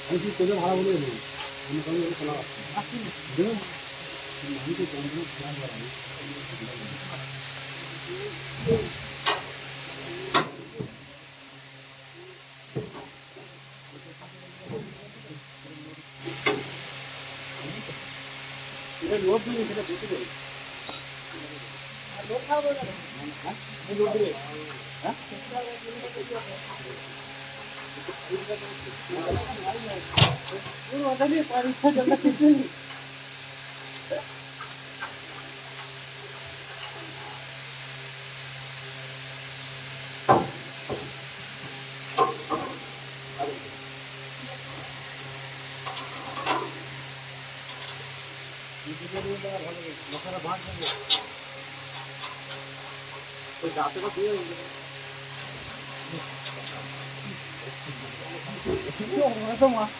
আমি কি তোদের ভাড়া বলে দেবো খোলা আমি তো খেয়াল করা লোড দিলে সেটা বেশি দেবে লোড খাওয়া লোড দিবে হ্যাঁ পরীক্ষা জন্য কিছু মশলা ভাগ দেবে ওই গাছে তো দিয়ে তো মাছ